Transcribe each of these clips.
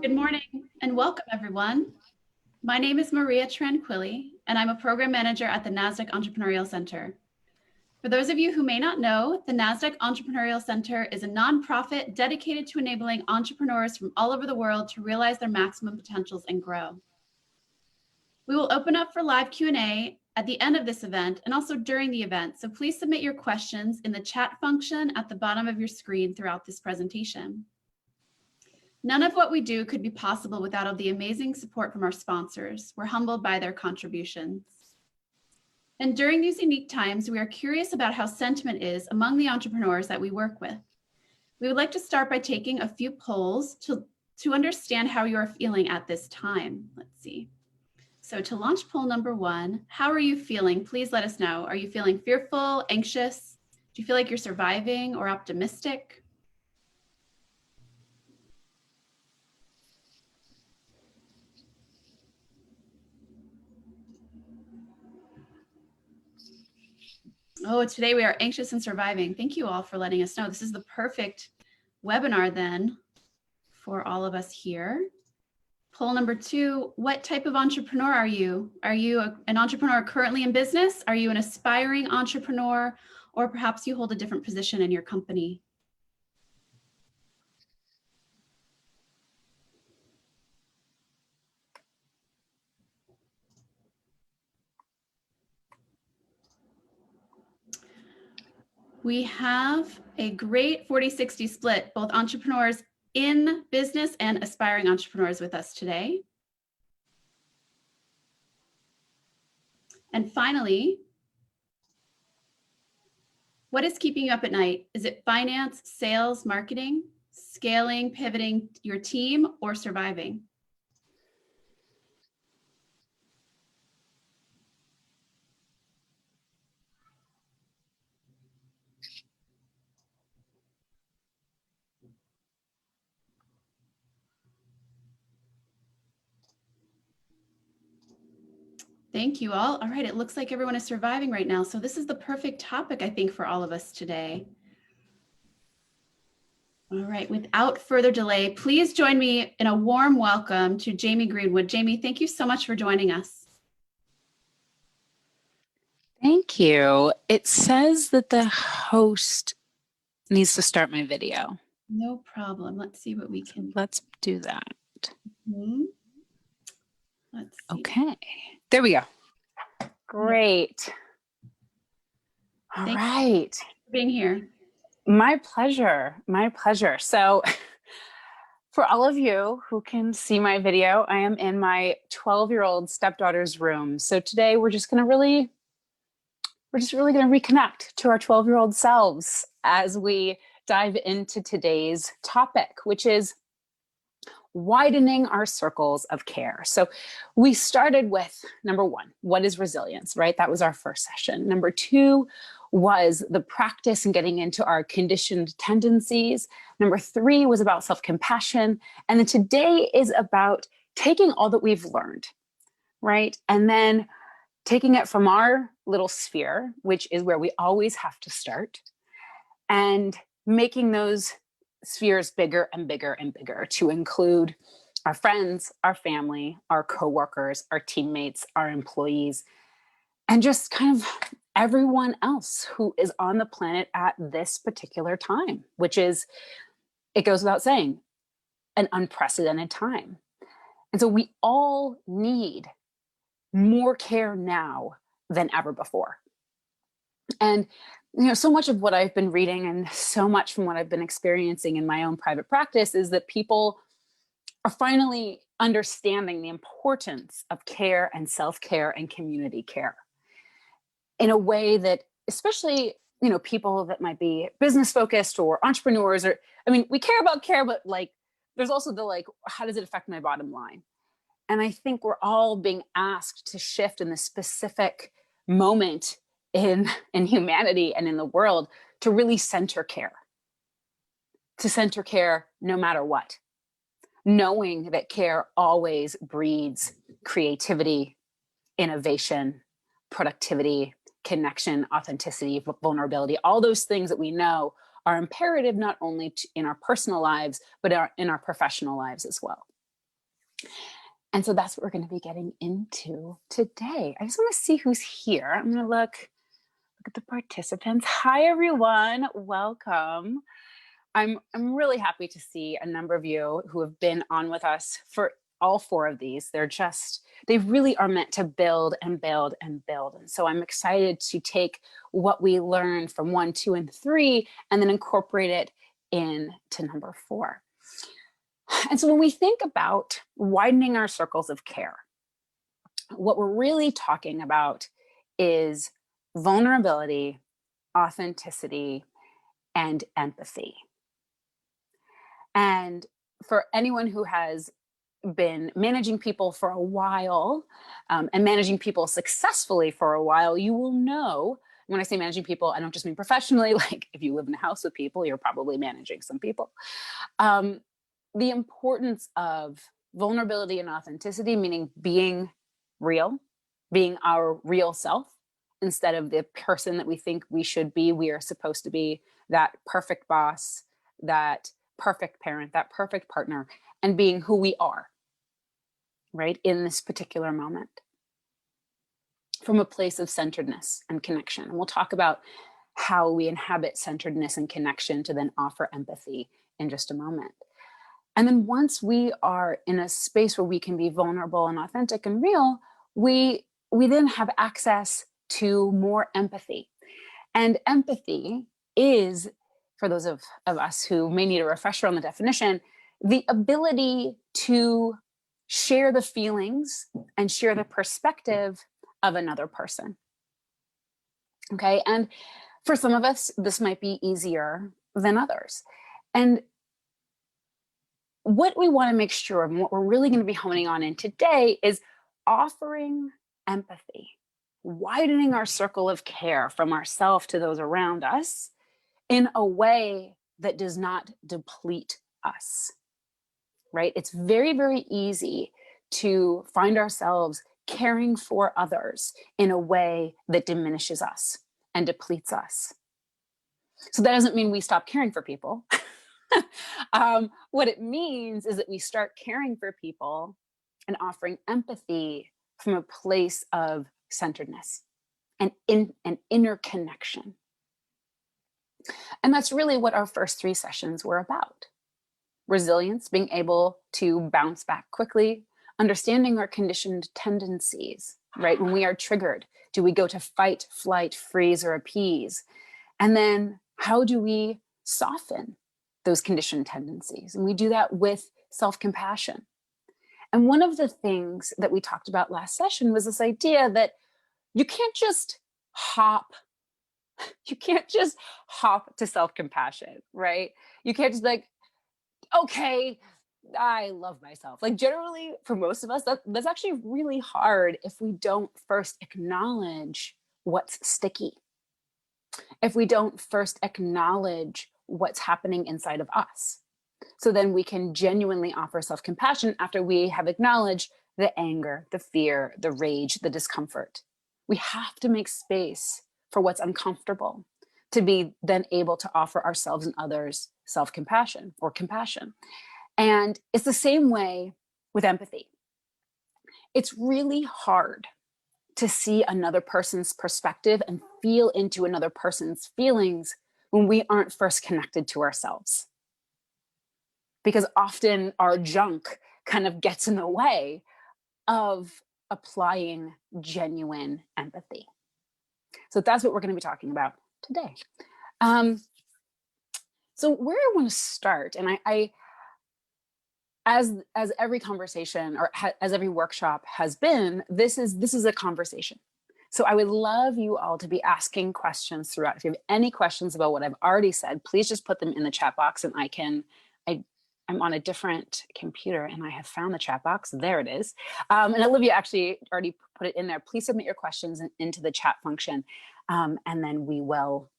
Good morning and welcome, everyone. My name is Maria Tranquilli, and I'm a program manager at the NASDAQ Entrepreneurial Center. For those of you who may not know, the NASDAQ Entrepreneurial Center is a nonprofit dedicated to enabling entrepreneurs from all over the world to realize their maximum potentials and grow. We will open up for live Q&A at the end of this event and also during the event, so please submit your questions in the chat function at the bottom of your screen throughout this presentation. None of what we do could be possible without all the amazing support from our sponsors. We're humbled by their contributions. And during these unique times, we are curious about how sentiment is among the entrepreneurs that we work with. We would like to start by taking a few polls to understand how you are feeling at this time. Let's see. So to launch poll number 1, how are you feeling? Please let us know. Are you feeling fearful, anxious? Do you feel like you're surviving or optimistic? Oh, today we are anxious and surviving. Thank you all for letting us know. This is the perfect webinar then for all of us here. Poll number 2, what type of entrepreneur are you? Are you an entrepreneur currently in business? Are you an aspiring entrepreneur? Or perhaps you hold a different position in your company? We have a great 40-60 split, both entrepreneurs in business and aspiring entrepreneurs with us today. And finally, what is keeping you up at night? Is it finance, sales, marketing, scaling, pivoting your team, or surviving? Thank you all. All right, it looks like everyone is surviving right now. So this is the perfect topic, I think, for all of us today. All right, without further delay, please join me in a warm welcome to Jamie Greenwood. Jamie, thank you so much for joining us. Thank you. It says that the host needs to start my video. No problem. Let's see what we can. Let's do that. Let's see. Okay, there we go. Great. All right. Thank you for being here. My pleasure. My pleasure. So for all of you who can see my video, I am in my 12-year-old stepdaughter's room. So today we're just really going to reconnect to our 12-year-old selves as we dive into today's topic, which is widening our circles of care. So we started with number 1, what is resilience, right? That was our first session. Number 2 was the practice and getting into our conditioned tendencies. Number 3 was about self-compassion. And then today is about taking all that we've learned, right? And then taking it from our little sphere, which is where we always have to start, and making those spheres bigger and bigger and bigger to include our friends, our family, our coworkers, our teammates, our employees, and just kind of everyone else who is on the planet at this particular time, which is, it goes without saying, an unprecedented time. And so we all need more care now than ever before. And so much of what I've been reading and so much from what I've been experiencing in my own private practice is that people are finally understanding the importance of care and self-care and community care in a way that, especially, people that might be business focused or entrepreneurs, or, we care about care, but there's also the, how does it affect my bottom line? And I think we're all being asked to shift in this specific moment in humanity and in the world to really center care. To center care no matter what. Knowing that care always breeds creativity, innovation, productivity, connection, authenticity, vulnerability, all those things that we know are imperative not only in our personal lives, but in our professional lives as well. And so that's what we're going to be getting into today. I just want to see who's here. I'm going to look at the participants. Hi, everyone. Welcome. I'm really happy to see a number of you who have been on with us for all 4 of these. They really are meant to build and build and build. And so I'm excited to take what we learned from 1, 2, and 3 and then incorporate it into number 4. And so when we think about widening our circles of care, what we're really talking about is vulnerability, authenticity, and empathy. And for anyone who has been managing people for a while and managing people successfully for a while, you will know, when I say managing people, I don't just mean professionally, like if you live in a house with people, you're probably managing some people. The importance of vulnerability and authenticity, meaning being real, being our real self, instead of the person that we think we should be, we are supposed to be, that perfect boss, that perfect parent, that perfect partner, and being who we are, right, in this particular moment, from a place of centeredness and connection. And we'll talk about how we inhabit centeredness and connection to then offer empathy in just a moment. And then once we are in a space where we can be vulnerable and authentic and real, we then have access to more empathy. And empathy is, for those of us who may need a refresher on the definition, the ability to share the feelings and share the perspective of another person. Okay, and for some of us, this might be easier than others. And what we want to make sure of, and what we're really going to be honing on in today, is offering empathy, widening our circle of care from ourselves to those around us in a way that does not deplete us, right? It's very, very easy to find ourselves caring for others in a way that diminishes us and depletes us. So that doesn't mean we stop caring for people. What it means is that we start caring for people and offering empathy from a place of centeredness and an inner connection. And that's really what our first 3 sessions were about. Resilience, being able to bounce back quickly, understanding our conditioned tendencies, right? When we are triggered, do we go to fight, flight, freeze, or appease? And then how do we soften those conditioned tendencies? And we do that with self-compassion. And one of the things that we talked about last session was this idea that you can't just hop to self-compassion, right? You can't just like, okay, I love myself. Like generally for most of us, that's actually really hard if we don't first acknowledge what's sticky. If we don't first acknowledge what's happening inside of us. So then we can genuinely offer self-compassion after we have acknowledged the anger, the fear, the rage, the discomfort. We have to make space for what's uncomfortable to be then able to offer ourselves and others self-compassion or compassion. And it's the same way with empathy. It's really hard to see another person's perspective and feel into another person's feelings when we aren't first connected to ourselves. Because often our junk kind of gets in the way of applying genuine empathy. So that's what we're going to be talking about today. So where I want to start, and I as every conversation or as every workshop has been, this is a conversation. So I would love you all to be asking questions throughout. If you have any questions about what I've already said, please just put them in the chat box, and I'm on a different computer and I have found the chat box. There it is. And Olivia actually already put it in there. Please submit your questions into the chat function, and then we will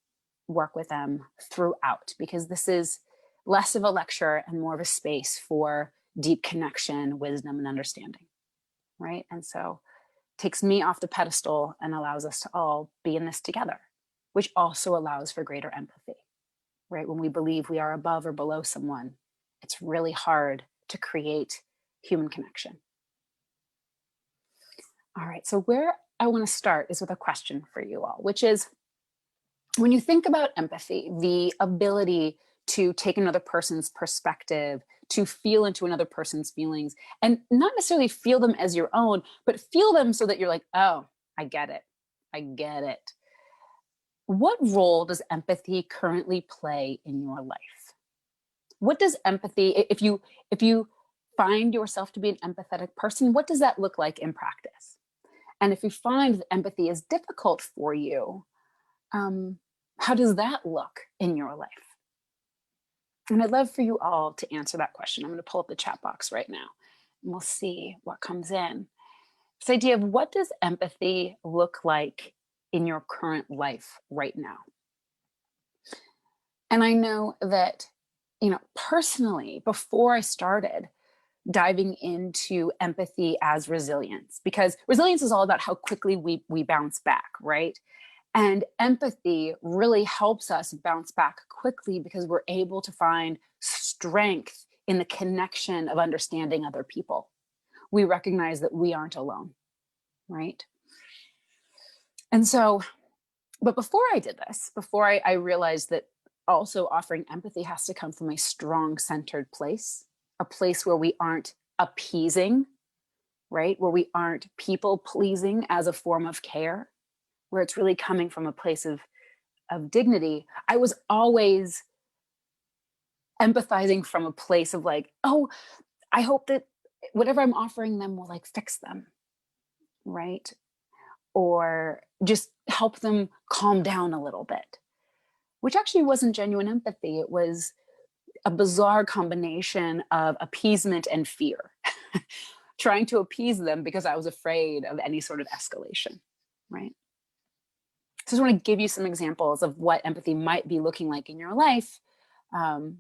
work with them throughout, because this is less of a lecture and more of a space for deep connection, wisdom, and understanding, right? And so it takes me off the pedestal and allows us to all be in this together, which also allows for greater empathy, right? When we believe we are above or below someone, it's really hard to create human connection. All right, so where I want to start is with a question for you all, which is, when you think about empathy, the ability to take another person's perspective, to feel into another person's feelings, and not necessarily feel them as your own, but feel them so that you're like, oh, I get it. I get it. What role does empathy currently play in your life? What does empathy, if you find yourself to be an empathetic person, what does that look like in practice? And if you find that empathy is difficult for you, how does that look in your life? And I'd love for you all to answer that question. I'm going to pull up the chat box right now and we'll see what comes in. This idea of, what does empathy look like in your current life right now? And I know that, personally, before I started diving into empathy as resilience, because resilience is all about how quickly we bounce back, right? And empathy really helps us bounce back quickly because we're able to find strength in the connection of understanding other people. We recognize that we aren't alone, right? And so, but before I did this, before I realized that also offering empathy has to come from a strong centered place, a place where we aren't appeasing, right? Where we aren't people pleasing as a form of care, where it's really coming from a place of dignity. I was always empathizing from a place of like, oh, I hope that whatever I'm offering them will like fix them, right? Or just help them calm down a little bit, which actually wasn't genuine empathy. It was a bizarre combination of appeasement and fear, trying to appease them because I was afraid of any sort of escalation, right? So I just want to give you some examples of what empathy might be looking like in your life. So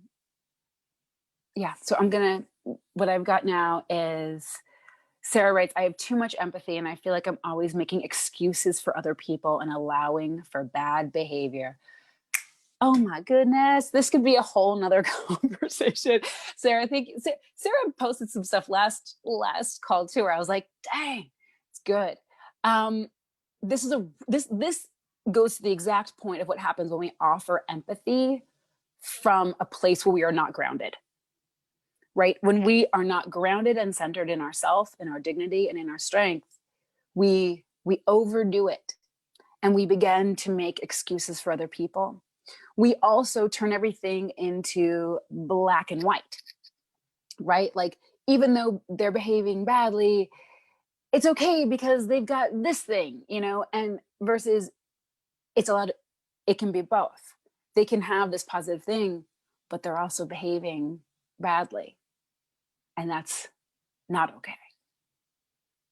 what I've got now is, Sarah writes, I have too much empathy and I feel like I'm always making excuses for other people and allowing for bad behavior. Oh my goodness, this could be a whole nother conversation. Sarah, Sarah posted some stuff last call too, where I was like, dang, it's good. This goes to the exact point of what happens when we offer empathy from a place where we are not grounded, right? When we are not grounded and centered in ourselves, in our dignity, and in our strength, we overdo it and we begin to make excuses for other people. We also turn everything into black and white, right? Like, even though they're behaving badly, it's okay because they've got this thing, and versus it can be both. They can have this positive thing, but they're also behaving badly. And that's not okay,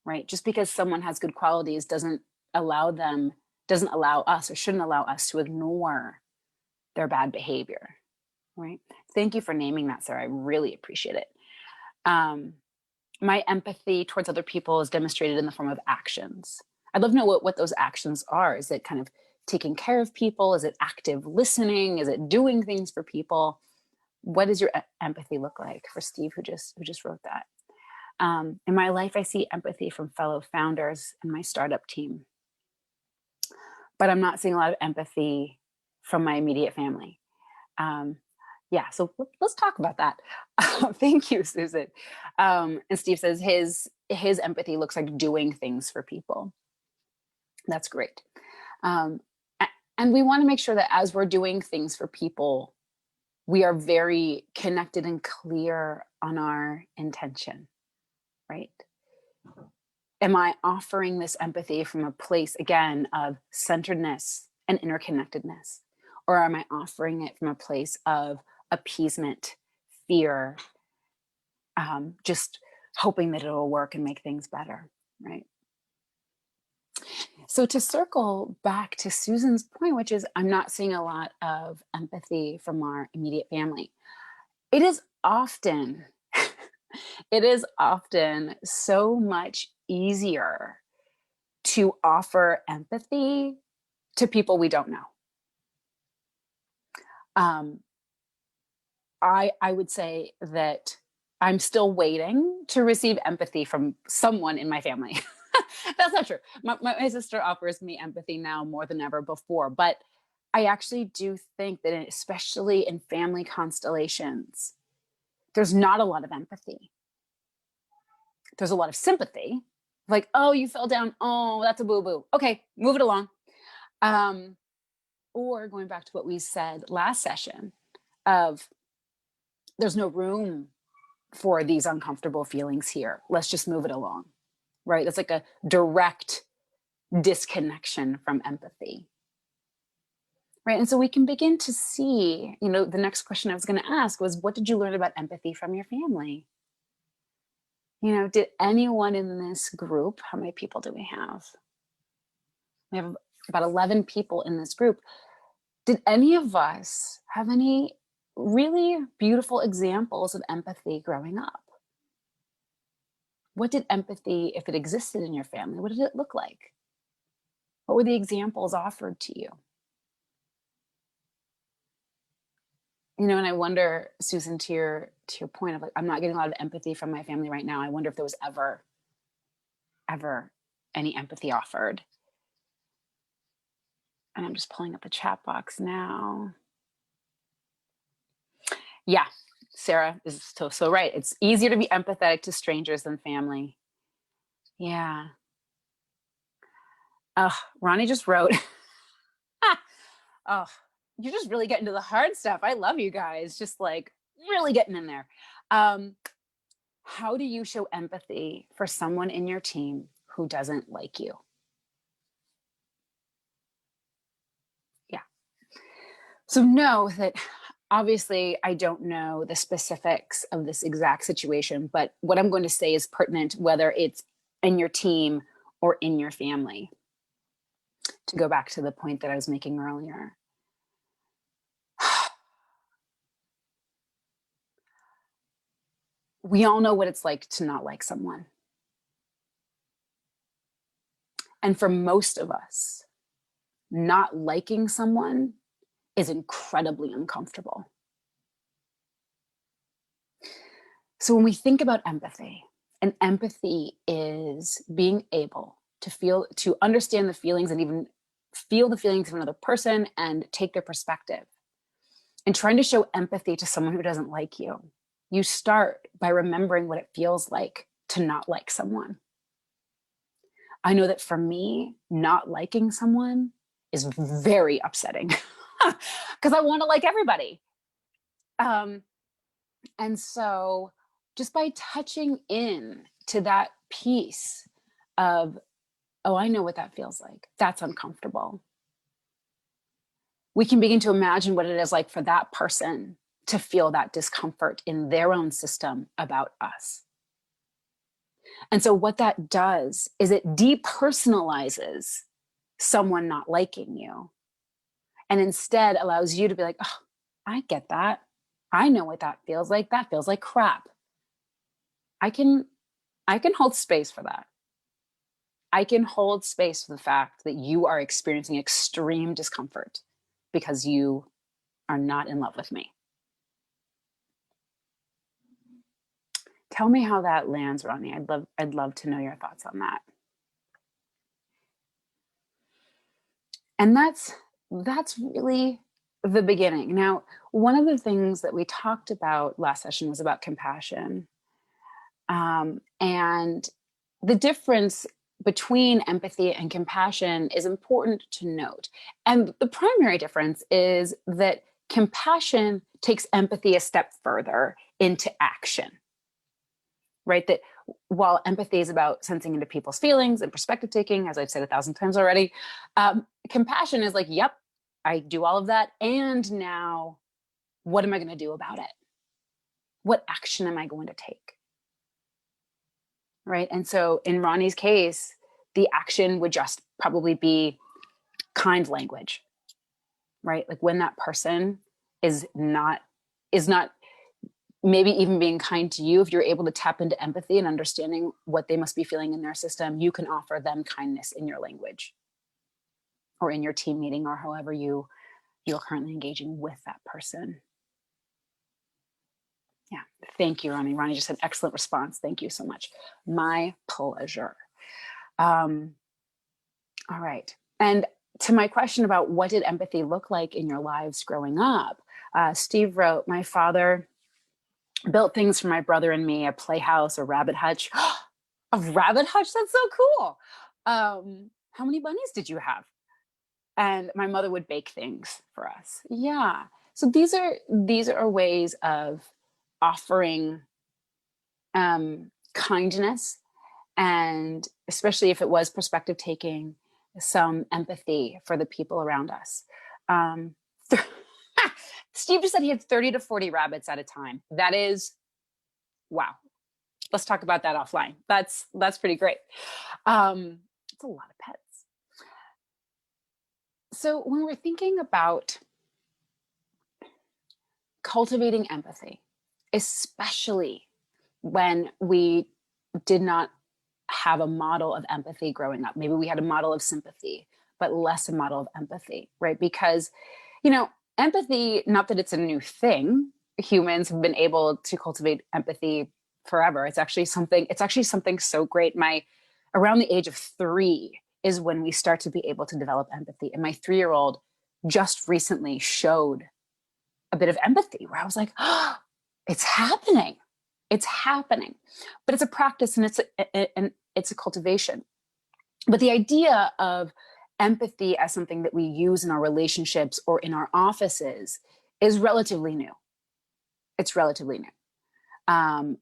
right? Just because someone has good qualities doesn't allow us or shouldn't allow us to ignore their bad behavior, right? Thank you for naming that, Sarah. I really appreciate it. My empathy towards other people is demonstrated in the form of actions. I'd love to know what those actions are. Is it kind of taking care of people? Is it active listening? Is it doing things for people? What does your empathy look like? For Steve, who just wrote that. In my life, I see empathy from fellow founders and my startup team, but I'm not seeing a lot of empathy from my immediate family. So let's talk about that. Thank you, Susan. And Steve says his empathy looks like doing things for people. That's great. And we want to make sure that as we're doing things for people, we are very connected and clear on our intention, right? Am I offering this empathy from a place, again, of centeredness and interconnectedness? Or am I offering it from a place of appeasement, fear, just hoping that it'll work and make things better, right? So to circle back to Susan's point, which is, I'm not seeing a lot of empathy from our immediate family. It is often so much easier to offer empathy to people we don't know. I would say that I'm still waiting to receive empathy from someone in my family. That's not true. My sister offers me empathy now more than ever before, but I actually do think that, especially in family constellations, there's not a lot of empathy. There's a lot of sympathy, like, oh, you fell down. Oh, that's a boo-boo. Okay, move it along. Or going back to what we said last session of there's no room for these uncomfortable feelings here. Let's just move it along, right? That's like a direct disconnection from empathy, right? And so we can begin to see, the next question I was going to ask was, what did you learn about empathy from your family? Did anyone in this group, how many people do we have? We have about 11 people in this group. Did any of us have any really beautiful examples of empathy growing up? What did empathy, if it existed in your family, what did it look like? What were the examples offered to you? And I wonder, Susan, to your point of like, I'm not getting a lot of empathy from my family right now. I wonder if there was ever any empathy offered. And I'm just pulling up the chat box now. Yeah, Sarah is so right. It's easier to be empathetic to strangers than family. Yeah. Ronnie just wrote, oh, you're just really getting to the hard stuff. I love you guys. Just like really getting in there. How do you show empathy for someone in your team who doesn't like you? Yeah. So know that obviously I don't know the specifics of this exact situation, but what I'm going to say is pertinent whether it's in your team or in your family. To go back to the point that I was making earlier. We all know what it's like to not like someone. And for most of us, not liking someone is incredibly uncomfortable. So when we think about empathy, and empathy is being able to understand the feelings and even feel the feelings of another person and take their perspective. And trying to show empathy to someone who doesn't like you, you start by remembering what it feels like to not like someone. I know that for me, not liking someone is very upsetting because I want to like everybody. And so just by touching in to that piece of, oh, I know what that feels like. That's uncomfortable. We can begin to imagine what it is like for that person to feel that discomfort in their own system about us. And so what that does is it depersonalizes someone not liking you and instead allows you to be like, oh, I get that. I know what that feels like. That feels like crap. I can hold space for that. I can hold space for the fact that you are experiencing extreme discomfort because you are not in love with me. Tell me how that lands, Ronnie. I'd love to know your thoughts on that. And that's really the beginning. Now, one of the things that we talked about last session was about compassion. And the difference between empathy and compassion is important to note. And the primary difference is that compassion takes empathy a step further into action, right? That while empathy is about sensing into people's feelings and perspective taking, as I've said 1,000 times already, compassion is like, yep, I do all of that. And now what am I going to do about it? What action am I going to take? Right. And so in Ronnie's case, the action would just probably be kind language, right? Like when that person is not maybe even being kind to you, if you're able to tap into empathy and understanding what they must be feeling in their system, you can offer them kindness in your language or in your team meeting or however you're currently engaging with that person. Yeah, Thank you, Ronnie. Ronnie just had excellent response. Thank you so much. My pleasure. All right. And to my question about what did empathy look like in your lives growing up, Steve wrote, my father built things for my brother and me, a playhouse, a rabbit hutch. A rabbit hutch? That's so cool. How many bunnies did you have? And my mother would bake things for us. Yeah. So these are ways of offering kindness, and especially if it was perspective taking, some empathy for the people around us. Steve just said he had 30 to 40 rabbits at a time. That is, wow. Let's talk about that offline. That's pretty great. It's a lot of pets. So when we're thinking about cultivating empathy, especially when we did not have a model of empathy growing up, maybe we had a model of sympathy, but less a model of empathy, right? Because, empathy, not that it's a new thing, humans have been able to cultivate empathy forever. It's actually something so great. Around the age of 3 is when we start to be able to develop empathy. And my 3-year-old just recently showed a bit of empathy where I was like, oh, it's happening. It's happening. But it's a practice, and it's a cultivation. But the idea of empathy as something that we use in our relationships or in our offices is relatively new. It's relatively new.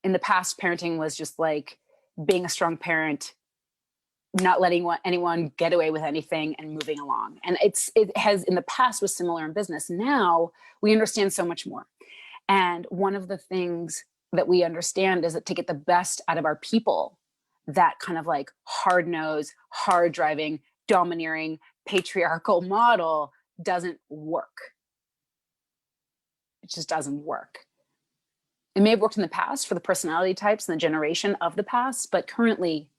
In the past, parenting was just like being a strong parent, not letting anyone get away with anything and moving along. And it has in the past was similar in business. Now we understand so much more. And one of the things that we understand is that to get the best out of our people, that kind of like hard-nosed, hard-driving, domineering, patriarchal model doesn't work. It just doesn't work. It may have worked in the past for the personality types and the generation of the past, but currently,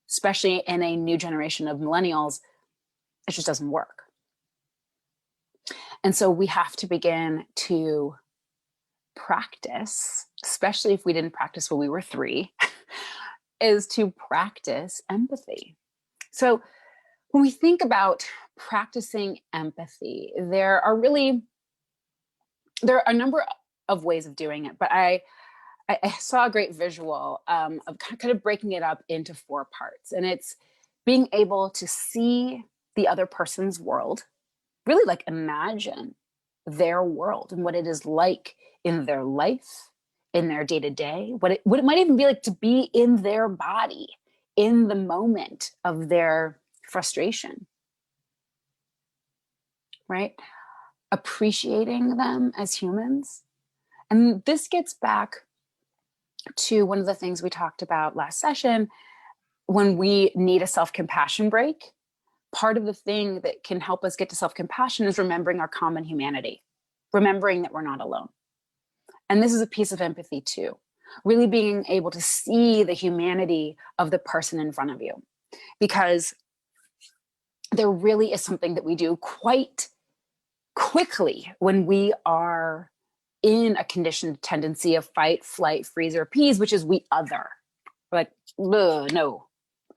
especially in a new generation of millennials, it just doesn't work. And so we have to begin to practice, especially if we didn't practice when we were 3, is to practice empathy. So when we think about practicing empathy, there are a number of ways of doing it, but I saw a great visual of kind of breaking it up into 4 parts. And it's being able to see the other person's world, really like imagine their world and what it is like in their life, in their day-to-day, what it might even be like to be in their body, in the moment of their frustration, right? Appreciating them as humans. And this gets back to one of the things we talked about last session. When we need a self-compassion break, part of the thing that can help us get to self-compassion is remembering our common humanity, remembering that we're not alone. And this is a piece of empathy too, really being able to see the humanity of the person in front of you, because there really is something that we do quite quickly when we are in a conditioned tendency of fight, flight, freeze, or appease, which is we other. We're like, no,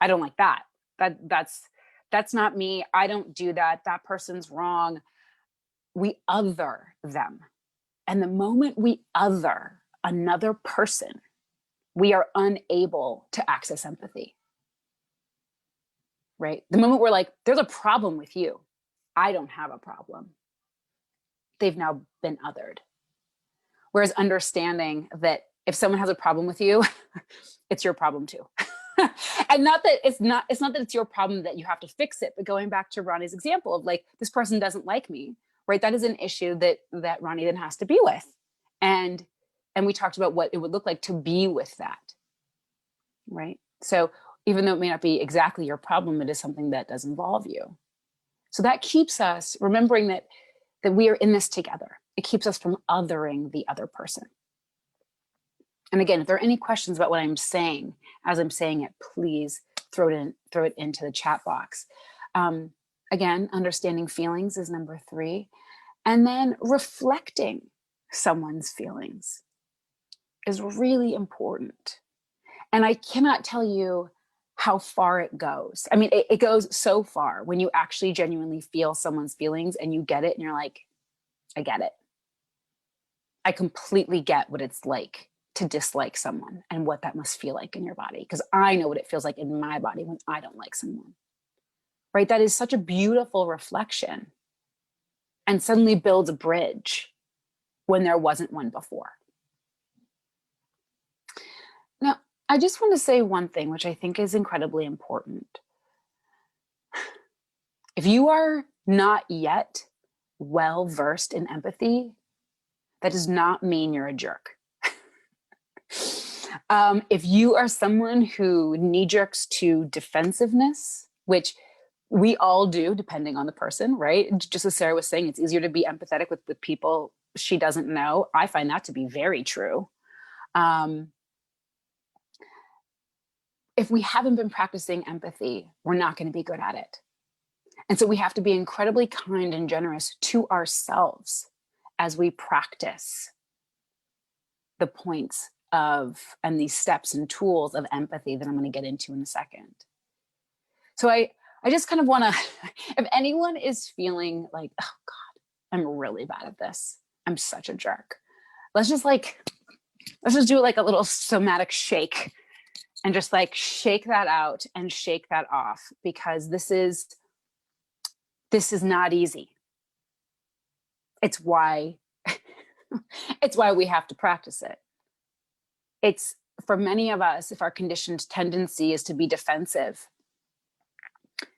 I don't like that. That's not me. I don't do that. That person's wrong. We other them. And the moment we other another person, we are unable to access empathy. Right? The moment we're like, there's a problem with you. I don't have a problem. They've now been othered. Whereas understanding that if someone has a problem with you, it's your problem too. And not that it's not that it's your problem that you have to fix it, but going back to Ronnie's example of like, this person doesn't like me, right? That is an issue that Ronnie then has to be with. And we talked about what it would look like to be with that, right? So even though it may not be exactly your problem, it is something that does involve you. So that keeps us remembering that we are in this together. It keeps us from othering the other person. And again, if there are any questions about what I'm saying, as I'm saying it, please throw it into the chat box. Again, understanding feelings is number 3. And then reflecting someone's feelings. is really important. And I cannot tell you how far it goes. I mean, it goes so far when you actually genuinely feel someone's feelings and you get it and you're like, I get it. I completely get what it's like to dislike someone and what that must feel like in your body, because I know what it feels like in my body when I don't like someone. Right? That is such a beautiful reflection and suddenly builds a bridge when there wasn't one before. Now, I just want to say one thing, which I think is incredibly important. If you are not yet well versed in empathy, that does not mean you're a jerk. If you are someone who knee jerks to defensiveness, which we all do, depending on the person, right? Just as Sarah was saying, it's easier to be empathetic with people she doesn't know. I find that to be very true. If we haven't been practicing empathy, we're not going to be good at it. And so we have to be incredibly kind and generous to ourselves as we practice the points of and these steps and tools of empathy that I'm going to get into in a second. So I just kind of want to, if anyone is feeling like, oh God, I'm really bad at this, I'm such a jerk, let's just do like a little somatic shake and just like shake that out and shake that off, because this is not easy. It's why we have to practice it. It's, for many of us, if our conditioned tendency is to be defensive,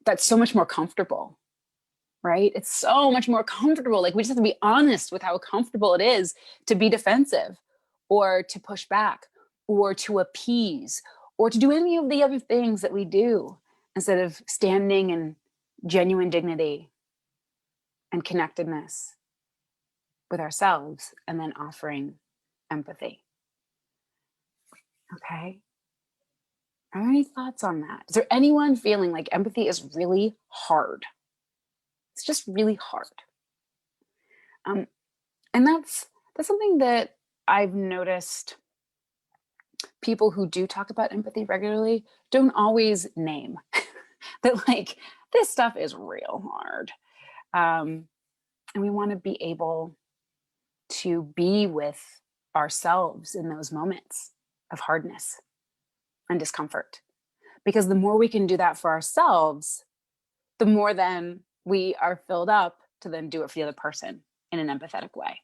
that's so much more comfortable, right? It's so much more comfortable. Like, we just have to be honest with how comfortable it is to be defensive or to push back or to appease or to do any of the other things that we do, instead of standing in genuine dignity and connectedness with ourselves and then offering empathy. Okay. Are there any thoughts on that? Is there anyone feeling like empathy is really hard? It's just really hard. And that's something that I've noticed people who do talk about empathy regularly don't always name. That, like, this stuff is real hard. And we want to be able to be with ourselves in those moments of hardness and discomfort. Because the more we can do that for ourselves, the more then we are filled up to then do it for the other person in an empathetic way.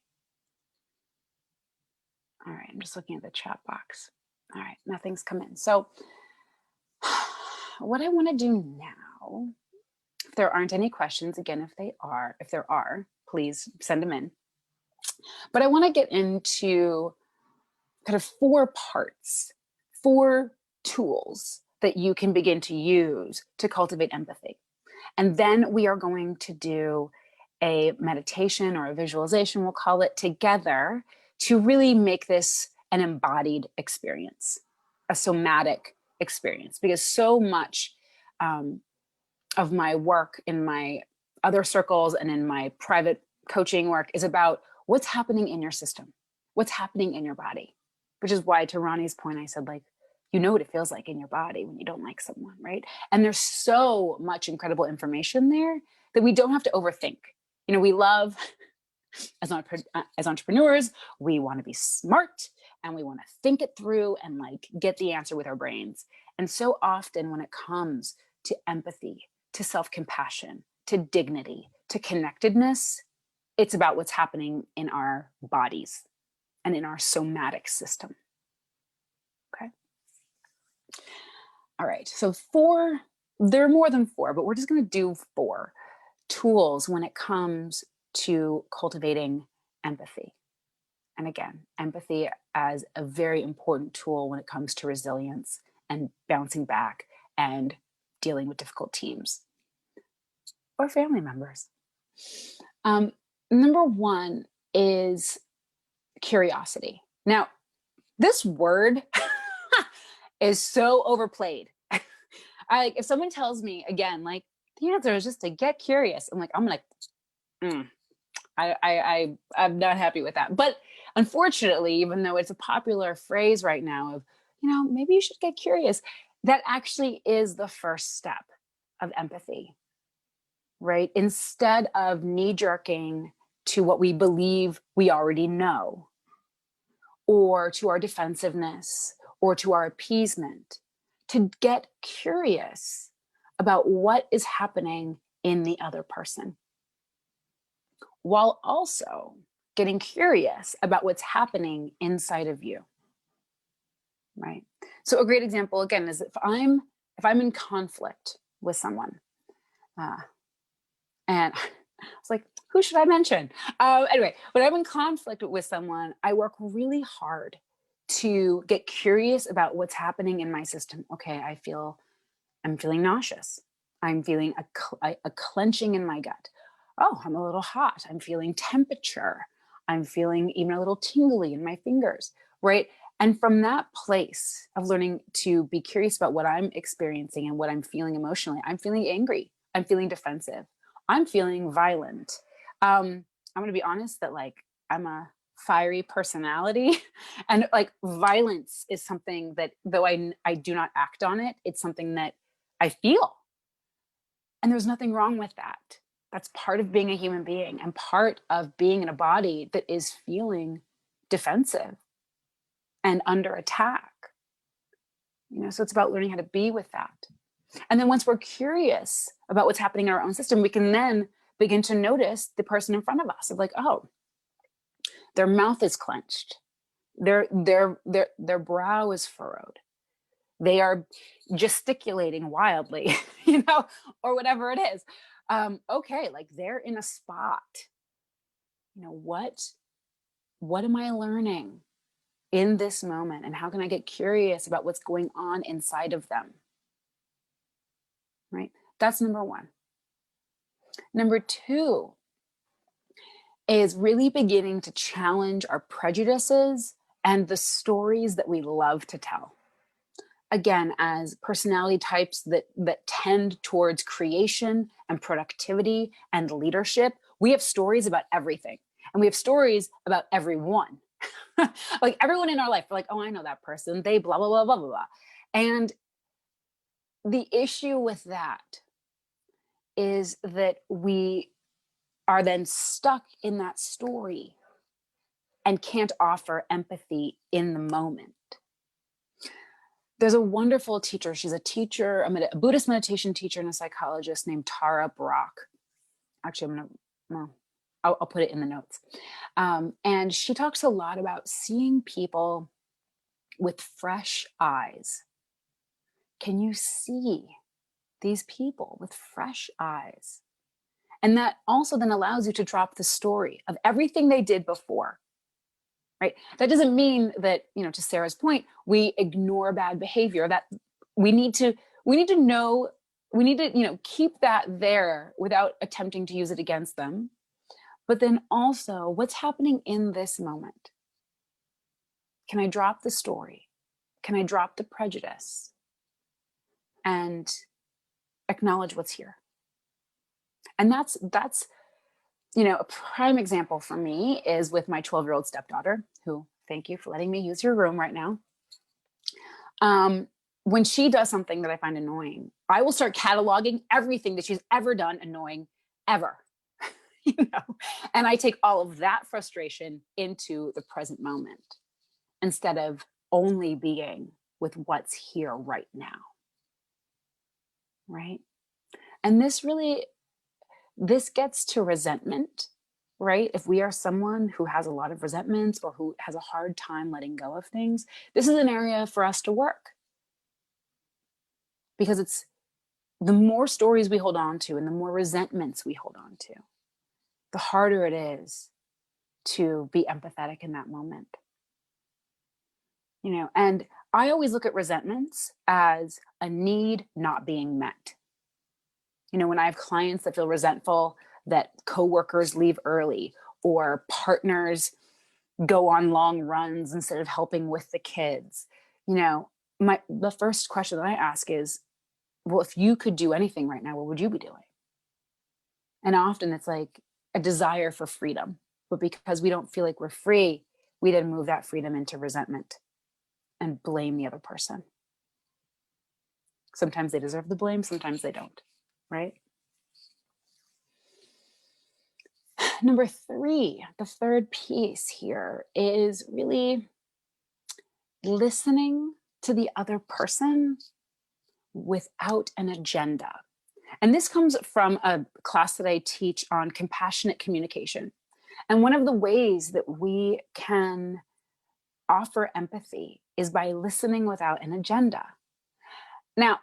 All right, I'm just looking at the chat box. All right, nothing's come in. So what I want to do now, if there aren't any questions, again, if there are, please send them in. But I want to get into kind of 4 parts, 4 tools that you can begin to use to cultivate empathy. And then we are going to do a meditation or a visualization, we'll call it, together to really make this an embodied experience, a somatic experience, because so much of my work in my other circles and in my private coaching work is about what's happening in your system, what's happening in your body, which is why, to Ronnie's point, I said, like, you know what it feels like in your body when you don't like someone, right? And there's so much incredible information there that we don't have to overthink. You know, we love, as entrepreneurs, we want to be smart and we want to think it through and like get the answer with our brains. And so often when it comes to empathy, to self-compassion, to dignity, to connectedness, it's about what's happening in our bodies and in our somatic system. Okay. All right. So there are more than 4, but we're just going to do 4 tools when it comes to cultivating empathy. And again, empathy as a very important tool when it comes to resilience and bouncing back and dealing with difficult teams or family members. Number 1 is curiosity. Now, this word is so overplayed. If someone tells me, again, like, the answer is just to get curious, I'm like, I'm not happy with that. But unfortunately, even though it's a popular phrase right now of, maybe you should get curious, that actually is the first step of empathy, right? Instead of knee-jerking to what we believe we already know, or to our defensiveness, or to our appeasement, to get curious about what is happening in the other person, while also getting curious about what's happening inside of you, right? So a great example, again, is if I'm in conflict with someone, and I was like, who should I mention? Anyway, when I'm in conflict with someone, I work really hard to get curious about what's happening in my system. Okay, I'm feeling nauseous. I'm feeling a clenching in my gut. Oh, I'm a little hot. I'm feeling temperature. I'm feeling even a little tingly in my fingers, right? And from that place of learning to be curious about what I'm experiencing and what I'm feeling emotionally, I'm feeling angry. I'm feeling defensive. I'm feeling violent. I'm going to be honest that I'm a fiery personality, and violence is something that, though I do not act on it, it's something that I feel. And there's nothing wrong with that. That's part of being a human being and part of being in a body that is feeling defensive and under attack. So it's about learning how to be with that. And then once we're curious about what's happening in our own system, we can then begin to notice the person in front of us of oh, their mouth is clenched. Their brow is furrowed. They are gesticulating wildly, or whatever it is. Okay, they're in a spot. What am I learning in this moment? And how can I get curious about what's going on inside of them? Right? That's number one. Number two is really beginning to challenge our prejudices and the stories that we love to tell. Again, as personality types that tend towards creation and productivity and leadership, we have stories about everything. And we have stories about everyone. Everyone in our life, we're oh, I know that person. They blah, blah, blah, blah, blah, blah. And the issue with that is that we are then stuck in that story and can't offer empathy in the moment. There's a wonderful teacher. She's a teacher, a Buddhist meditation teacher and a psychologist named Tara Brach. Actually, I'll put it in the notes. And she talks a lot about seeing people with fresh eyes. Can you see these people with fresh eyes? And that also then allows you to drop the story of everything they did before, right? That doesn't mean that, to Sarah's point, we ignore bad behavior. That we need to keep that there without attempting to use it against them. But then also, what's happening in this moment? Can I drop the story? Can I drop the prejudice and acknowledge what's here? And that's a prime example for me is with my 12-year-old stepdaughter, who, thank you for letting me use your room right now. When she does something that I find annoying, I will start cataloging everything that she's ever done annoying, ever. And I take all of that frustration into the present moment instead of only being with what's here right now. Right? And this gets to resentment, right? If we are someone who has a lot of resentments or who has a hard time letting go of things, this is an area for us to work. Because it's the more stories we hold on to and the more resentments we hold on to, the harder it is to be empathetic in that moment. And I always look at resentments as a need not being met. When I have clients that feel resentful that coworkers leave early or partners go on long runs instead of helping with the kids, the first question that I ask is, well, if you could do anything right now, what would you be doing? And often it's a desire for freedom, but because we don't feel like we're free, we then move that freedom into resentment and blame the other person. Sometimes they deserve the blame, sometimes they don't, right? Number 3, the third piece here is really listening to the other person without an agenda. And this comes from a class that I teach on compassionate communication. And one of the ways that we can offer empathy is by listening without an agenda. Now,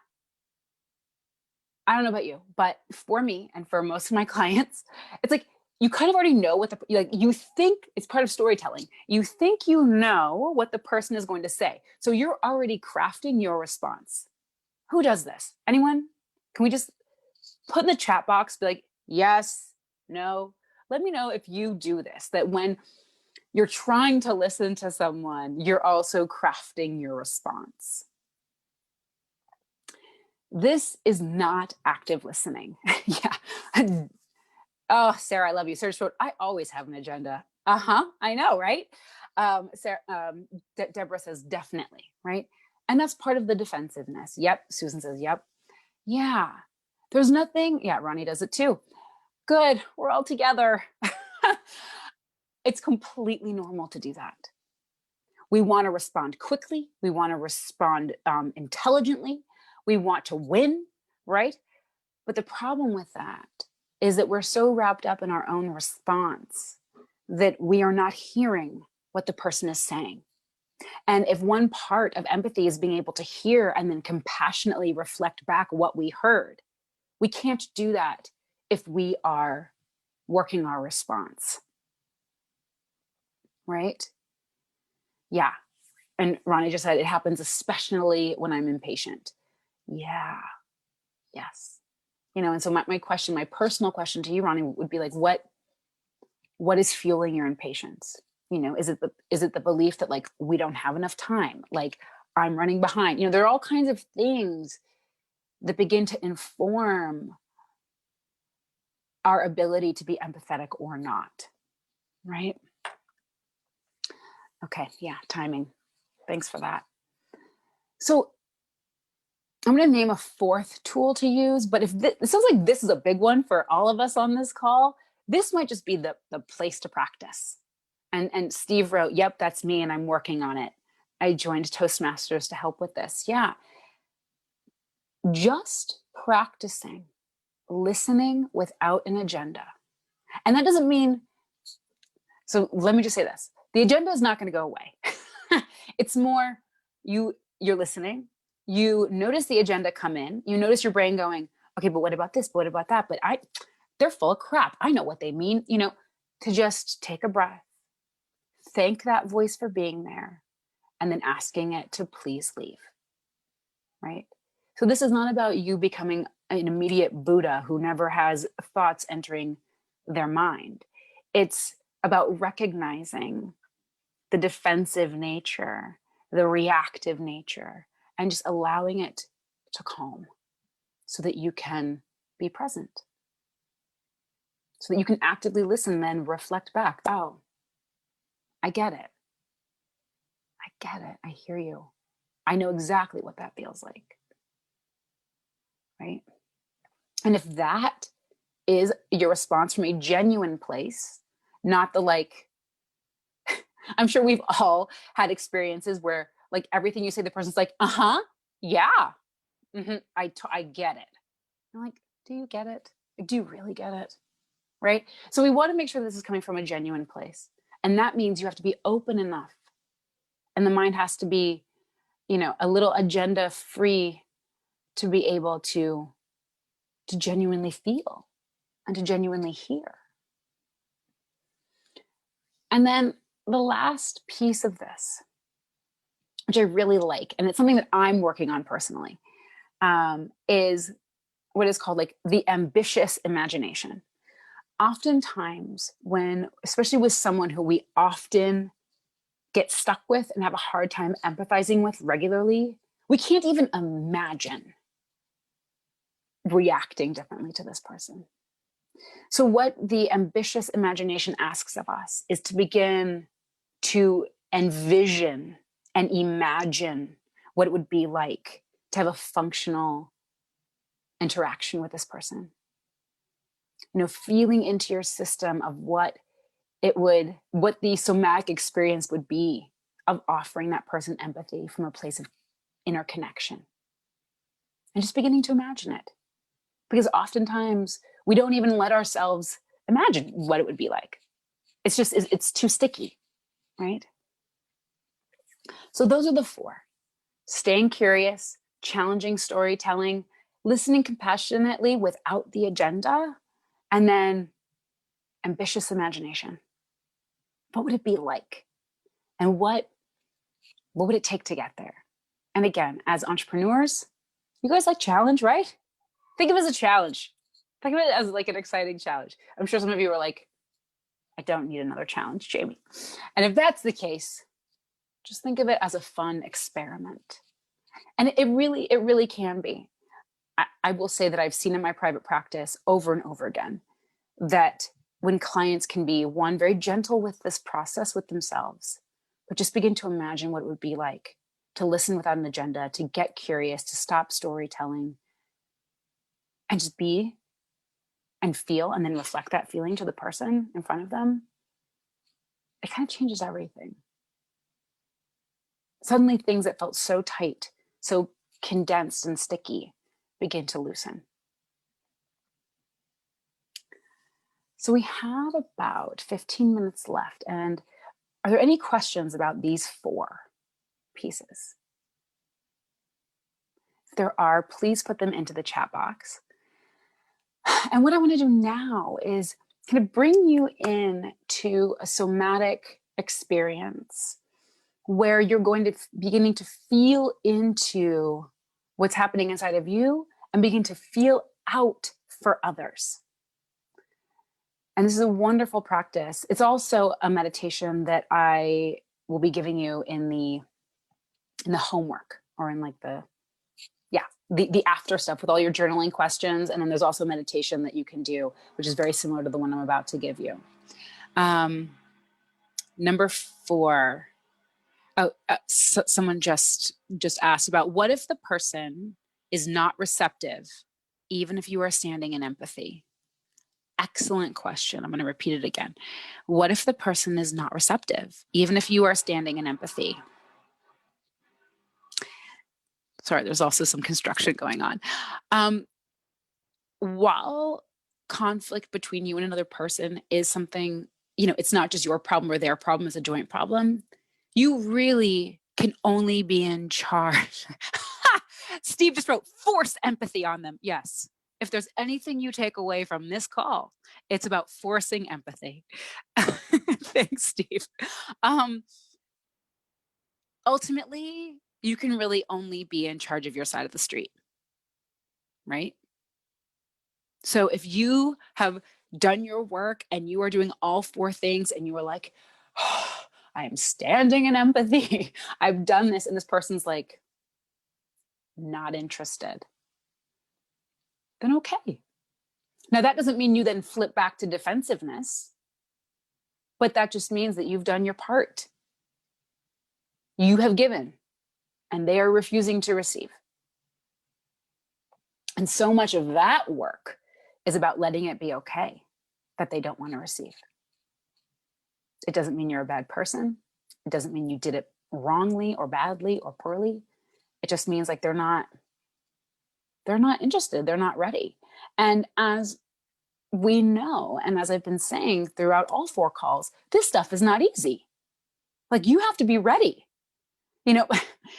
I don't know about you, but for me and for most of my clients, it's like you kind of already know what you think it's part of storytelling. You think you know what the person is going to say. So you're already crafting your response. Who does this? Anyone? Can we just put in the chat box, be like, yes, no? Let me know if you do this, that when you're trying to listen to someone, you're also crafting your response. This is not active listening. Yeah. Oh, Sarah, I love you. Sarah wrote, I always have an agenda. I know, right? Deborah says, definitely, right? And that's part of the defensiveness. Yep. Susan says, yep. Yeah. There's nothing. Yeah, Ronnie does it too. Good. We're all together. It's completely normal to do that. We want to respond quickly. We want to respond intelligently. We want to win, right? But the problem with that is that we're so wrapped up in our own response that we are not hearing what the person is saying. And if one part of empathy is being able to hear and then compassionately reflect back what we heard, we can't do that if we are working our response. Right? Yeah. And Ronnie just said, it happens especially when I'm impatient. Yeah. Yes. And so my question, my personal question to you, Ronnie, would be like, what is fueling your impatience? Is it the belief that like, we don't have enough time? Like I'm running behind, there are all kinds of things that begin to inform our ability to be empathetic or not. Right? Okay. Yeah. Timing. Thanks for that. So I'm going to name a 4th tool to use, but if it sounds like this is a big one for all of us on this call, this might just be the place to practice. And Steve wrote, yep, that's me, and I'm working on it. I joined Toastmasters to help with this. Yeah. Just practicing listening without an agenda. And that doesn't mean, so let me just say this. The agenda is not going to go away. It's more you're listening. You notice the agenda come in. You notice your brain going, okay, but what about this? But what about that? But they're full of crap. I know what they mean, to just take a breath, thank that voice for being there, and then asking it to please leave, right? So this is not about you becoming an immediate Buddha who never has thoughts entering their mind. It's about recognizing the defensive nature, the reactive nature, and just allowing it to calm so that you can be present. So that you can actively listen, then reflect back. Oh, I get it. I get it. I hear you. I know exactly what that feels like. Right? And if that is your response from a genuine place, not the like, I'm sure we've all had experiences where like everything you say, the person's like, yeah, I get it. I'm like, do you get it? Do you really get it? Right? So we want to make sure this is coming from a genuine place. And that means you have to be open enough. And the mind has to be, a little agenda free to be able to genuinely feel and to genuinely hear. And then the last piece of this, which I really like, and it's something that I'm working on personally, is what is called like the ambitious imagination. Oftentimes especially with someone who we often get stuck with and have a hard time empathizing with regularly, we can't even imagine reacting differently to this person. So what the ambitious imagination asks of us is to begin to envision and imagine what it would be like to have a functional interaction with this person. Feeling into your system of what the somatic experience would be of offering that person empathy from a place of inner connection. And just beginning to imagine it. Because oftentimes we don't even let ourselves imagine what it would be like. It's too sticky, right? So those are the 4. Staying curious, challenging storytelling, listening compassionately without the agenda, and then ambitious imagination. What would it be like? And what would it take to get there? And again, as entrepreneurs, you guys like challenge, right? Think of it as a challenge. Think of it as like an exciting challenge. I'm sure some of you are like, I don't need another challenge, Jamie. And if that's the case, just think of it as a fun experiment. And it really can be. I will say that I've seen in my private practice over and over again that when clients can be, one, very gentle with this process with themselves, but just begin to imagine what it would be like to listen without an agenda, to get curious, to stop storytelling, and just be and feel, and then reflect that feeling to the person in front of them, it kind of changes everything. Suddenly things that felt so tight, so condensed and sticky begin to loosen. So we have about 15 minutes left. And are there any questions about these 4 pieces? If there are, please put them into the chat box. And what I want to do now is kind of bring you in to a somatic experience where you're going to beginning to feel into what's happening inside of you and begin to feel out for others. And this is a wonderful practice. It's also a meditation that I will be giving you in the homework, or in like the after stuff with all your journaling questions. And then there's also meditation that you can do, which is very similar to the one I'm about to give you. Number 4. Someone just asked about, what if the person is not receptive, even if you are standing in empathy? Excellent question. I'm going to repeat it again. What if the person is not receptive, even if you are standing in empathy? Sorry, there's also some construction going on. While conflict between you and another person is something, it's not just your problem or their problem, it's a joint problem, you really can only be in charge. Steve just wrote, force empathy on them. Yes. If there's anything you take away from this call, it's about forcing empathy. Thanks, Steve. Ultimately, you can really only be in charge of your side of the street, right? So if you have done your work and you are doing all 4 things and you are like, oh, I am standing in empathy, I've done this, and this person's like, not interested, then okay. Now, that doesn't mean you then flip back to defensiveness, but that just means that you've done your part. You have given, and they are refusing to receive. And so much of that work is about letting it be okay that they don't want to receive. It doesn't mean you're a bad person. It doesn't mean you did it wrongly or badly or poorly. It just means like they're not interested. They're not ready. And as we know, and as I've been saying throughout all 4 calls, this stuff is not easy. Like, you have to be ready.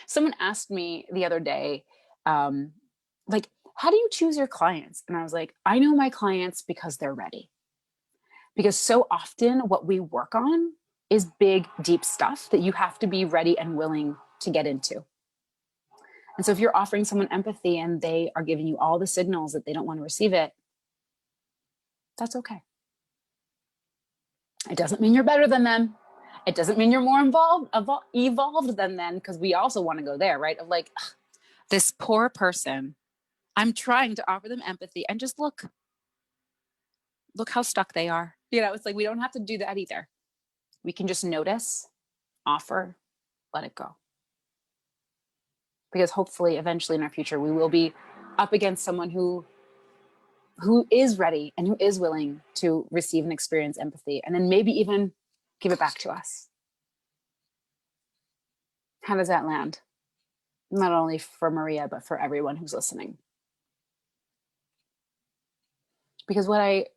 Someone asked me the other day, like, how do you choose your clients? And I was like, I know my clients because they're ready. Because so often what we work on is big, deep stuff that you have to be ready and willing to get into. And so if you're offering someone empathy and they are giving you all the signals that they don't want to receive it, that's okay. It doesn't mean you're better than them. It doesn't mean you're more evolved than them, because we also want to go there, right? Of like, this poor person, I'm trying to offer them empathy, and just look how stuck they are. It's like, we don't have to do that either. We can just notice offer, let it go. Because hopefully, eventually in our future, we will be up against someone who is ready and who is willing to receive and experience empathy, and then maybe even give it back to us. How does that land? Not only for Maria, but for everyone who's listening. Because what I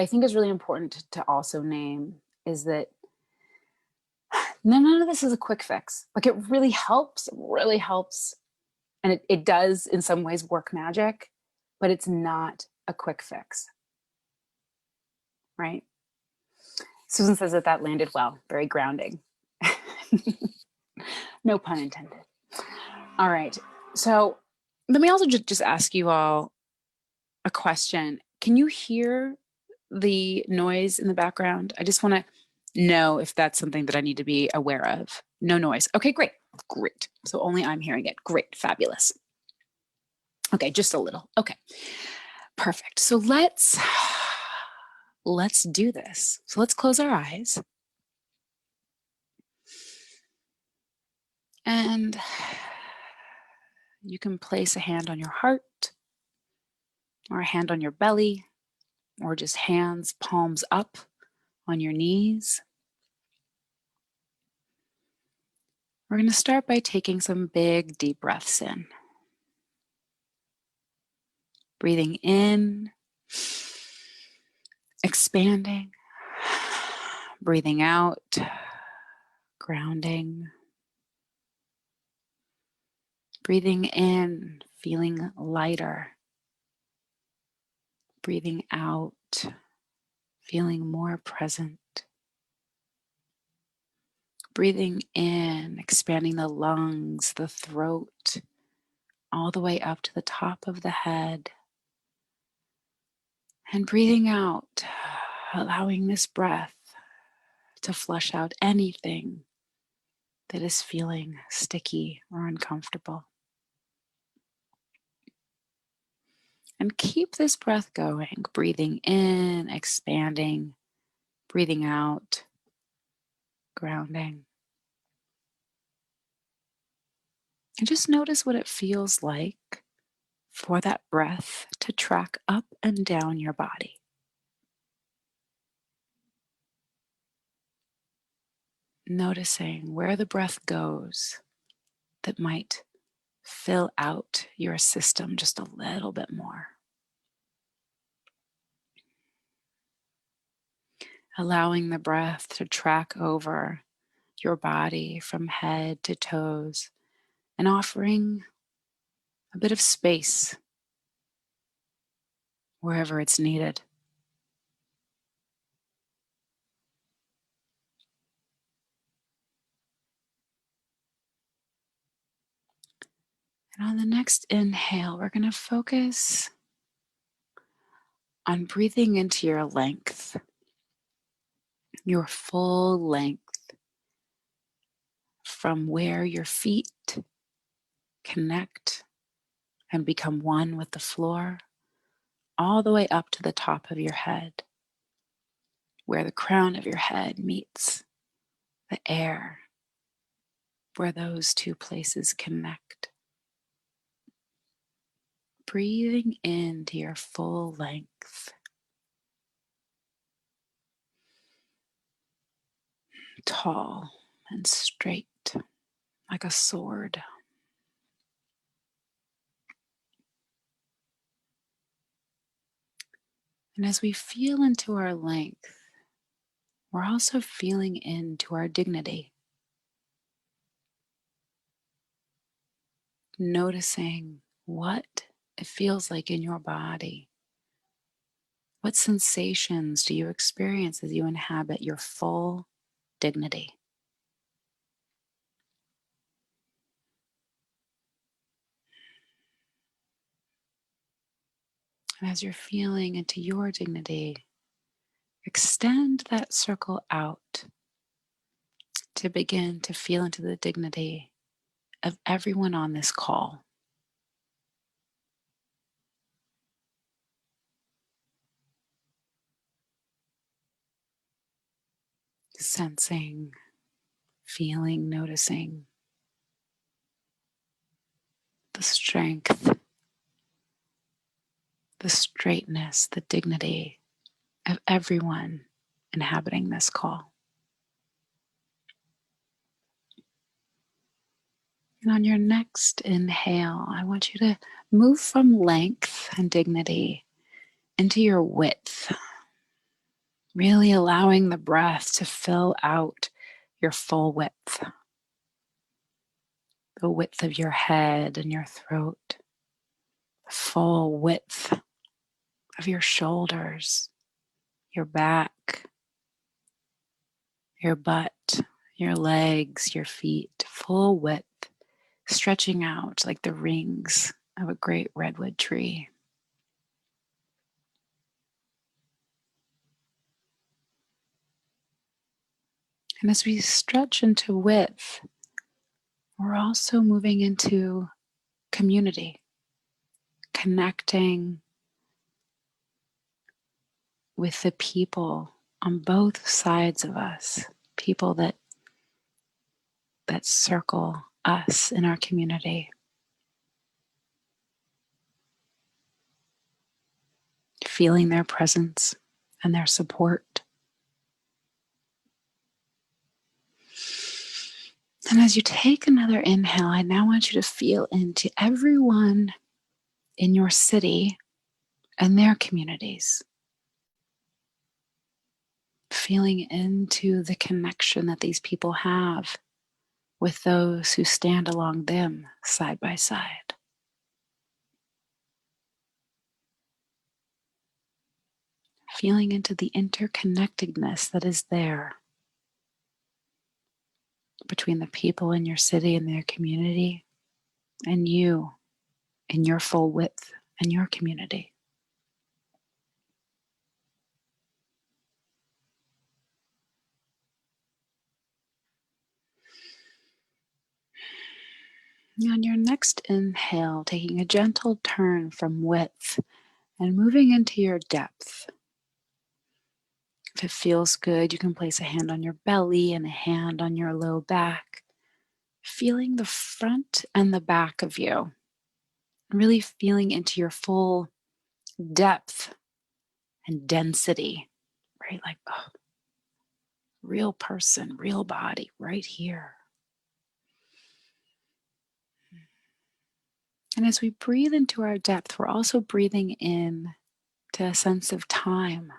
think is really important to also name is that none of this is a quick fix. Like, it really helps. It really helps. And it does in some ways work magic, but it's not a quick fix. Right? Susan says that landed well. Very grounding. No pun intended. All right. So let me also just ask you all a question. Can you hear the noise in the background? I just want to know if that's something that I need to be aware of. No noise. Okay, great. Great. So only I'm hearing it. Great. Fabulous. Okay, just a little. Okay. Perfect. So let's do this. So let's close our eyes. And you can place a hand on your heart, or a hand on your belly, or just hands, palms up on your knees. We're going to start by taking some big, deep breaths in. Breathing in, expanding. Breathing out, grounding. Breathing in, feeling lighter. Breathing out, feeling more present. Breathing in, expanding the lungs, the throat, all the way up to the top of the head. And breathing out, allowing this breath to flush out anything that is feeling sticky or uncomfortable. And keep this breath going, breathing in, expanding, breathing out, grounding. And just notice what it feels like for that breath to track up and down your body. Noticing where the breath goes that might fill out your system just a little bit more. Allowing the breath to track over your body from head to toes and offering a bit of space wherever it's needed. And on the next inhale, we're going to focus on breathing into your length, your full length, from where your feet connect and become one with the floor, all the way up to the top of your head, where the crown of your head meets the air, where those two places connect. Breathing into your full length. Tall and straight, like a sword. And as we feel into our length, we're also feeling into our dignity. Noticing what it feels like in your body. What sensations do you experience as you inhabit your full dignity? And as you're feeling into your dignity, extend that circle out to begin to feel into the dignity of everyone on this call. Sensing, feeling, noticing the strength, the straightness, the dignity of everyone inhabiting this call. And on your next inhale, I want you to move from length and dignity into your width, really allowing the breath to fill out your full width, the width of your head and your throat, the full width of your shoulders, your back, your butt, your legs, your feet, full width, stretching out like the rings of a great redwood tree. And as we stretch into width, we're also moving into community, connecting with the people on both sides of us, people that circle us in our community. Feeling their presence and their support. And as you take another inhale, I now want you to feel into everyone in your city and their communities. Feeling into the connection that these people have with those who stand along them side by side. Feeling into the interconnectedness that is there between the people in your city and their community and you in your full width and your community. On your next inhale, taking a gentle turn from width and moving into your depth. If it feels good, you can place a hand on your belly and a hand on your low back, feeling the front and the back of you, really feeling into your full depth and density, right? Like, oh, real person, real body, right here. And as we breathe into our depth, we're also breathing in to a sense of time.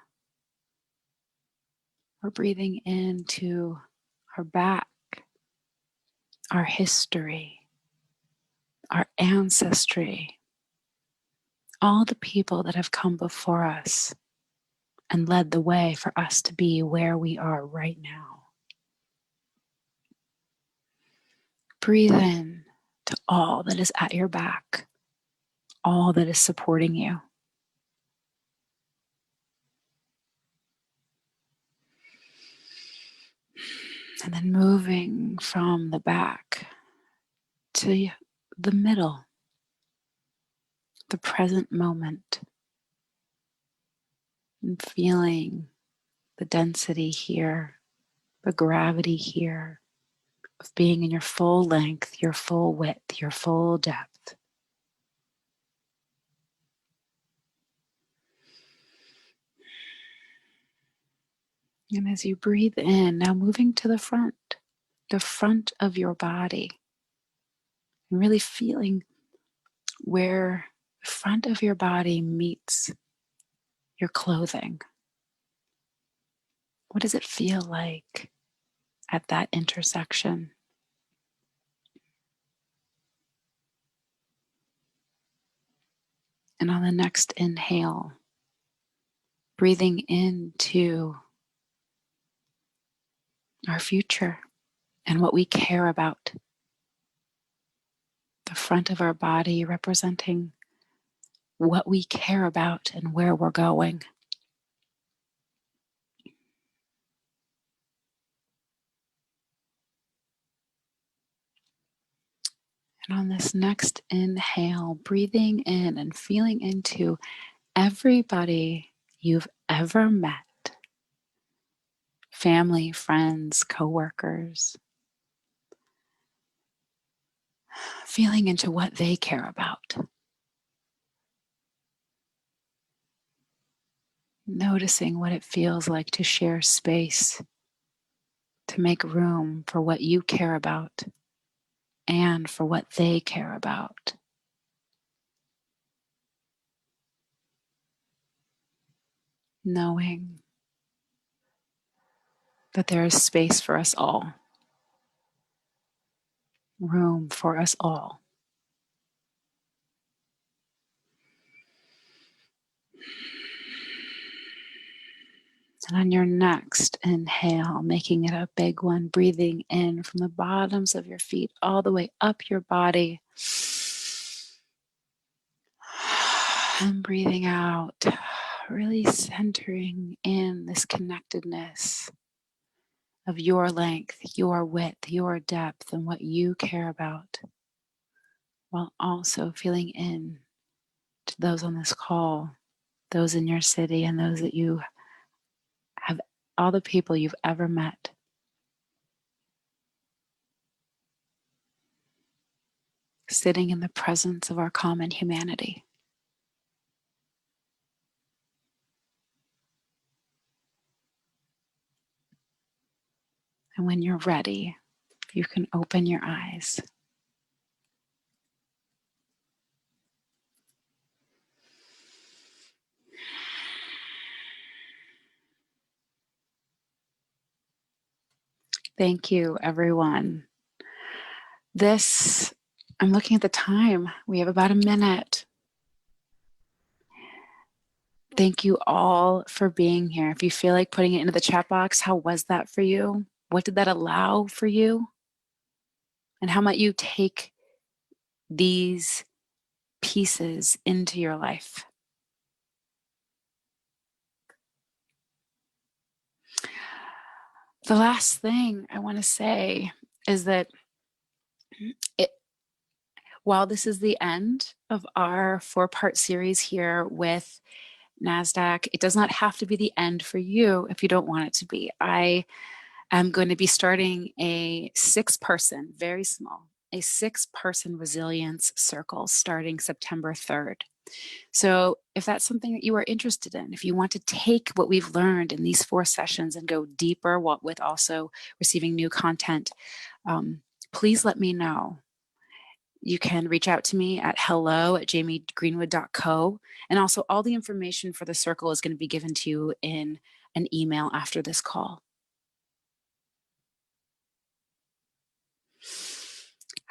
We're breathing into our back, our history, our ancestry, all the people that have come before us and led the way for us to be where we are right now. Breathe in to all that is at your back, all that is supporting you. And then moving from the back to the middle, the present moment, and feeling the density here, the gravity here of being in your full length, your full width, your full depth. And as you breathe in, now moving to the front of your body, and really feeling where the front of your body meets your clothing. What does it feel like at that intersection? And on the next inhale, breathing into our future and what we care about. The front of our body representing what we care about and where we're going. And on this next inhale, breathing in and feeling into everybody you've ever met, family, friends, coworkers, feeling into what they care about. Noticing what it feels like to share space, to make room for what you care about and for what they care about. Knowing that there is space for us all, room for us all. And on your next inhale, making it a big one, breathing in from the bottoms of your feet all the way up your body. And breathing out, really centering in this connectedness of your length, your width, your depth, and what you care about, while also feeling in to those on this call, those in your city, and those that you have, all the people you've ever met. Sitting in the presence of our common humanity. And when you're ready, you can open your eyes. Thank you, everyone. I'm looking at the time. We have about a minute. Thank you all for being here. If you feel like putting it into the chat box, how was that for you? What did that allow for you? And how might you take these pieces into your life? The last thing I want to say is that while this is the end of our 4-part series here with NASDAQ, it does not have to be the end for you if you don't want it to be. I am going to be starting a 6-person, very small, a 6-person resilience circle starting September 3rd. So if that's something that you are interested in, if you want to take what we've learned in these 4 sessions and go deeper with also receiving new content, please let me know. You can reach out to me at hello@jamiegreenwood.co. And also all the information for the circle is going to be given to you in an email after this call.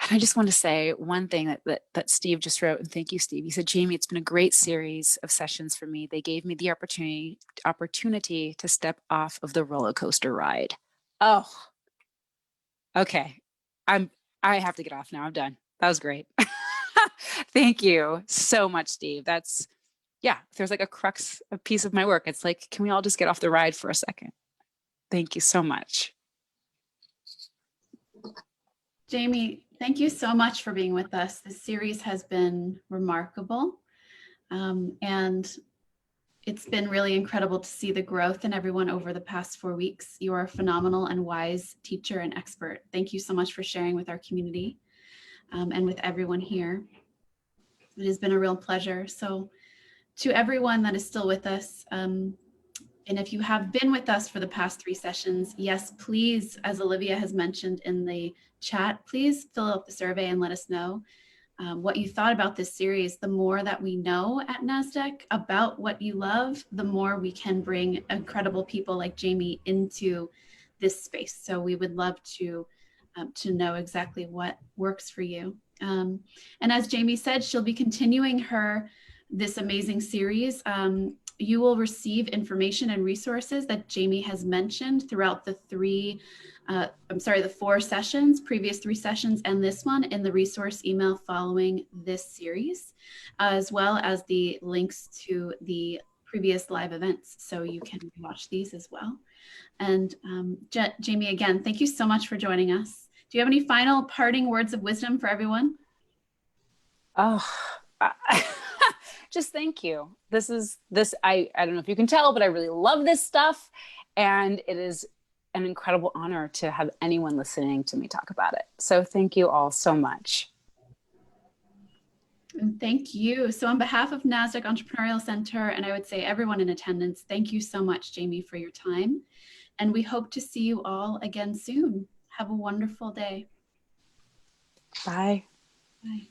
And I just want to say one thing that Steve just wrote, and thank you, Steve. He said, Jamie, it's been a great series of sessions for me. They gave me the opportunity to step off of the roller coaster ride. Oh, okay. I have to get off now. I'm done. That was great. Thank you so much, Steve. If there's like a piece of my work, it's like, can we all just get off the ride for a second? Thank you so much. Jamie, thank you so much for being with us. This series has been remarkable. And it's been really incredible to see the growth in everyone over the past 4 weeks. You are a phenomenal and wise teacher and expert. Thank you so much for sharing with our community and with everyone here. It has been a real pleasure. So to everyone that is still with us, and if you have been with us for the past 3 sessions, yes, please, as Olivia has mentioned in the chat, please fill out the survey and let us know what you thought about this series. The more that we know at NASDAQ about what you love, the more we can bring incredible people like Jamie into this space. So we would love to know exactly what works for you. And as Jamie said, she'll be continuing this amazing series. You will receive information and resources that Jamie has mentioned throughout the 4 sessions, previous 3 sessions, and this one in the resource email following this series, as well as the links to the previous live events. So you can watch these as well. And Jamie, again, thank you so much for joining us. Do you have any final parting words of wisdom for everyone? Oh, just thank you. I don't know if you can tell, but I really love this stuff. And it is an incredible honor to have anyone listening to me talk about it. So thank you all so much. And thank you. So on behalf of NASDAQ Entrepreneurial Center, and I would say everyone in attendance, thank you so much, Jamie, for your time. And we hope to see you all again soon. Have a wonderful day. Bye. Bye.